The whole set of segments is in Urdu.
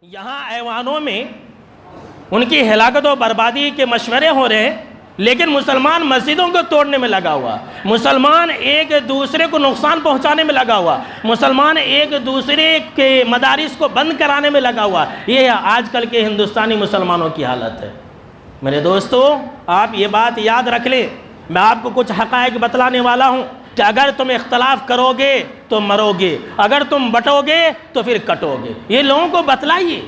یہاں ایوانوں میں ان کی ہلاکت و بربادی کے مشورے ہو رہے ہیں، لیکن مسلمان مسجدوں کو توڑنے میں لگا ہوا، مسلمان ایک دوسرے کو نقصان پہنچانے میں لگا ہوا، مسلمان ایک دوسرے کے مدارس کو بند کرانے میں لگا ہوا۔ یہ آج کل کے ہندوستانی مسلمانوں کی حالت ہے۔ میرے دوستو، آپ یہ بات یاد رکھ لیں، میں آپ کو کچھ حقائق بتلانے والا ہوں کہ اگر تم اختلاف کرو گے تو مرو گے، اگر تم بٹو گے تو پھر کٹو گے۔ یہ لوگوں کو بتلائیے،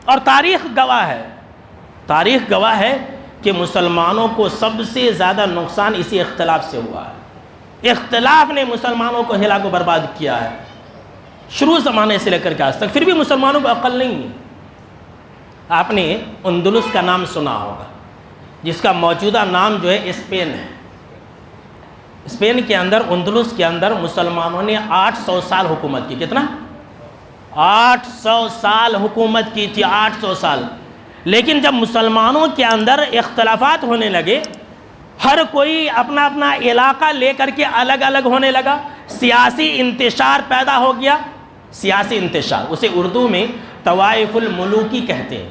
اور تاریخ گواہ ہے، تاریخ گواہ ہے کہ مسلمانوں کو سب سے زیادہ نقصان اسی اختلاف سے ہوا ہے۔ اختلاف نے مسلمانوں کو ہلاک و برباد کیا ہے، شروع زمانے سے لے کر کے آج تک۔ پھر بھی مسلمانوں کو عقل نہیں ہے۔ آپ نے اندلس کا نام سنا ہوگا، جس کا موجودہ نام جو ہے اسپین ہے۔ اسپین کے اندر، اندلس کے اندر مسلمانوں نے 800 سال حکومت کی۔ کتنا؟ 800 سال حکومت کی تھی، 800 سال۔ لیکن جب مسلمانوں کے اندر اختلافات ہونے لگے، ہر کوئی اپنا اپنا علاقہ لے کر کے الگ الگ ہونے لگا، سیاسی انتشار پیدا ہو گیا۔ سیاسی انتشار، اسے اردو میں طوائف الملوکی کہتے ہیں۔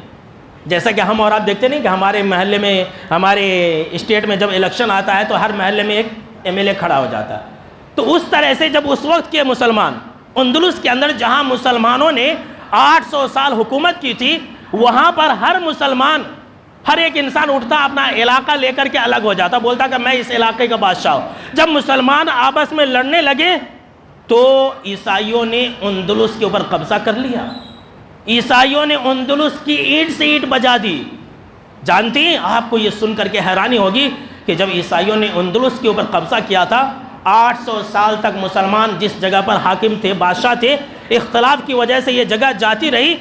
جیسا کہ ہم اور آپ دیکھتے نہیں کہ ہمارے محلے میں، ہمارے اسٹیٹ میں جب الیکشن آتا ہے تو ہر محلے میں ایک ایم ایل اے کھڑا ہو جاتا ہے۔ تو اس طرح سے جب اس وقت کے مسلمان، اندلس کے اندر جہاں مسلمانوں نے 800 سال حکومت کی تھی، وہاں پر ہر مسلمان، ہر ایک انسان اٹھتا، اپنا علاقہ لے کر کے الگ ہو جاتا، بولتا کہ میں اس علاقے کا بادشاہ ہوں۔ جب مسلمان آپس میں لڑنے لگے تو عیسائیوں نے اندلس کے اوپر قبضہ کر لیا۔ عیسائیوں نے اندلس کی اینٹ سے اینٹ بجا دی۔ جانتی ہیں، آپ کو یہ سن کر کے حیرانی ہوگی کہ جب عیسائیوں نے اندلس کے اوپر قبضہ کیا تھا، 800 سال تک مسلمان جس جگہ پر حاکم تھے، بادشاہ تھے، اختلاف کی وجہ سے یہ جگہ جاتی رہی۔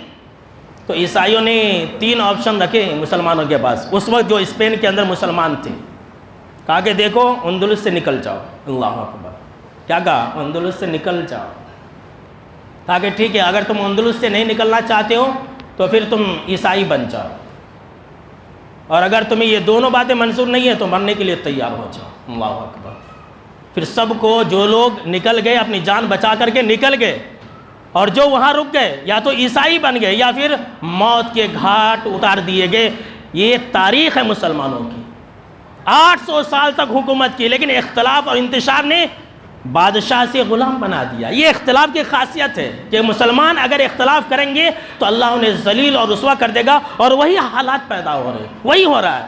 تو عیسائیوں نے 3 آپشن رکھے مسلمانوں کے پاس، اس وقت جو اسپین کے اندر مسلمان تھے۔ کہا کہ دیکھو، اندلس سے نکل جاؤ۔ اللہ اکبر! کیا کہا؟ اندلس سے نکل جاؤ۔ کہا کہ ٹھیک ہے، اگر تم اندلس سے نہیں نکلنا چاہتے ہو تو پھر تم عیسائی بن جاؤ، اور اگر تمہیں یہ دونوں باتیں منظور نہیں ہیں تو مرنے کے لیے تیار ہو جاؤ۔ اللہ اکبر! پھر سب کو، جو لوگ نکل گئے، اپنی جان بچا کر کے نکل گئے، اور جو وہاں رک گئے یا تو عیسائی بن گئے یا پھر موت کے گھاٹ اتار دیے گئے۔ یہ تاریخ ہے مسلمانوں کی۔ 800 سال تک حکومت کی، لیکن اختلاف اور انتشار نے بادشاہ سے غلام بنا دیا۔ یہ اختلاف کی خاصیت ہے کہ مسلمان اگر اختلاف کریں گے تو اللہ انہیں ذلیل اور رسوا کر دے گا، اور وہی حالات پیدا ہو رہے ہیں، وہی ہو رہا ہے۔